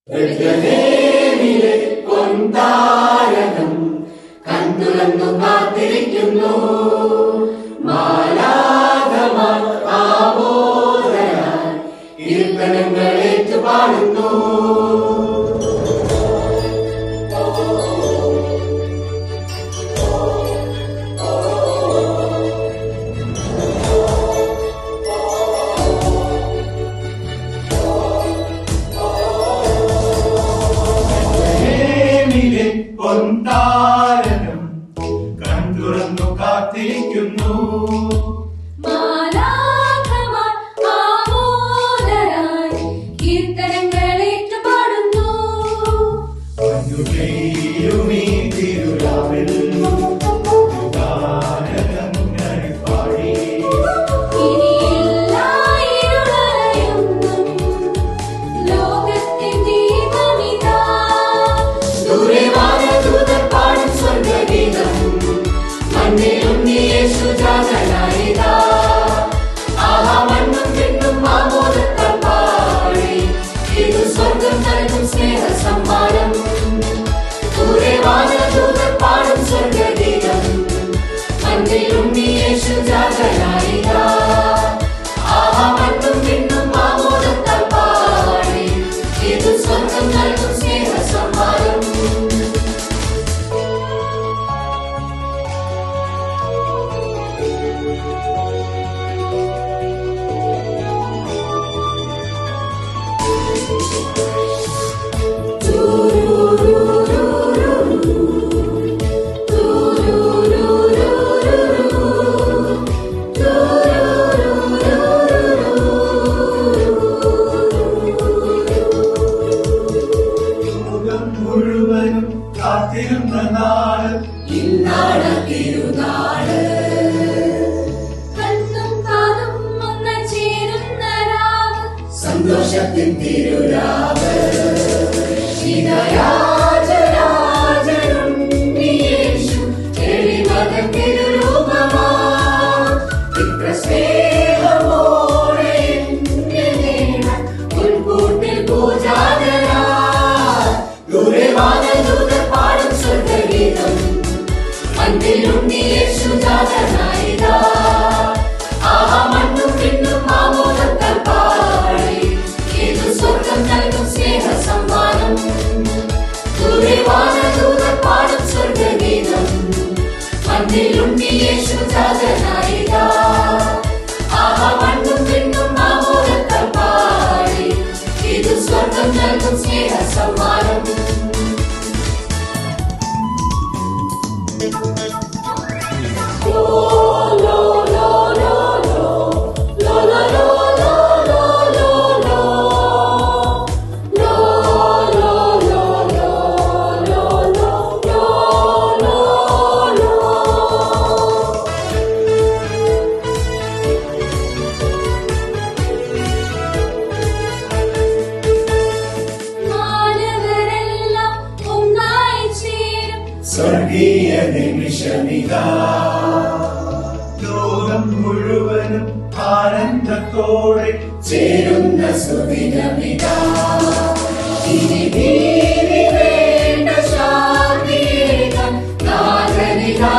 ബെത്ലഹേമിലെ പൊൻതാരകം കണ്ടുലന്നു കാത്തിരിക്കുന്നു. മാലാഖമാർ ആവോദരാൽ കീർത്തനങ്ങൾ ഏറ്റുപാടുന്നു. പൊൻതാരകം കണ്ടുറന്നു കാത്തിരിക്കുന്നു. മാലാഖമാർ ആവോദരായി കീർത്തനങ്ങൾ ഏറ്റുപാടുന്നു. മഞ്ഞുപെയ്യുമീ തിരുരാവിൽ താരകങ്ങൾ പാടി. ഇനിയില്ലാ ഇരുളറയൊന്നും, ലോകത്തിൻ ദീപമിതാ. ദൂരെ വാനദൂതർ പാടും സ്വർഗ്ഗഗീതം, മണ്ണിലും നീ യേശുജാതനായിതാ. ആഹാ മണ്ണും വിണ്ണും ആമോദത്താൽ പാടി, ഇത് സ്വർഗ്ഗം നൽകും സ്നേഹ സമ്മാനം. ദൂരെ വാനദൂതർ പാടും സ്വർഗ്ഗഗീതം, മണ്ണിലും നീ യേശുജാതനായിതാ. ആഹാ മണ്ണും വിണ്ണും ആമോദത്താൽ പാടി, ഇത് സ്വർഗ്ഗം നൽകും സ്നേഹ സമ്മാനം. ലോകം മുഴുവനും കാത്തിരുന്ന നാൾ ഇന്നാണ് തിരുനാള്. കണ്ണും കാതും ഒന്ന് ചേരുന്ന രാവ്, സന്തോഷത്തിൻ തിരുരാവ്. യേശു എളിമകൻ തിരുരൂപമാ. ഇത്ര സ്നേഹമോടെ എന്നെ നേടാൻ മുൻകൂട്ടിൽ പൂജാതനാ. ദൂരെ വാനദൂതർ പാടും സ്വർഗ്ഗഗീതം, മണ്ണിലും നീ യേശുജാതനായിതാ. ആഹാ മണ്ണും വിണ്ണും ആമോദത്താൽ പാടി, ഇത് സ്വർഗ്ഗം നൽകും സ്നേഹ സമ്മാനം. ദൂരെ വാനദൂതർ പാടും സ്വർഗ്ഗഗീതം, മണ്ണിലും നീ യേശുജാതനായിതാ. ആഹാ മണ്ണും വിണ്ണും ആമോദത്താൽ പാടി, ഇത് സ്വർഗ്ഗം നൽകും സ്നേഹ സമ്മാനം. മാനവരെല്ലാം ഒന്നായി ചേരും. സ്വർഗീയ നിമിഷമിതാ. ലോകം മുഴുവനും ആനന്ദത്തോടെ ചേരുന്ന സുദിനമിതാ. ഇനി ഭീതി വേണ്ട, ശാന്തിയേകാൻ നാഥനിതാ.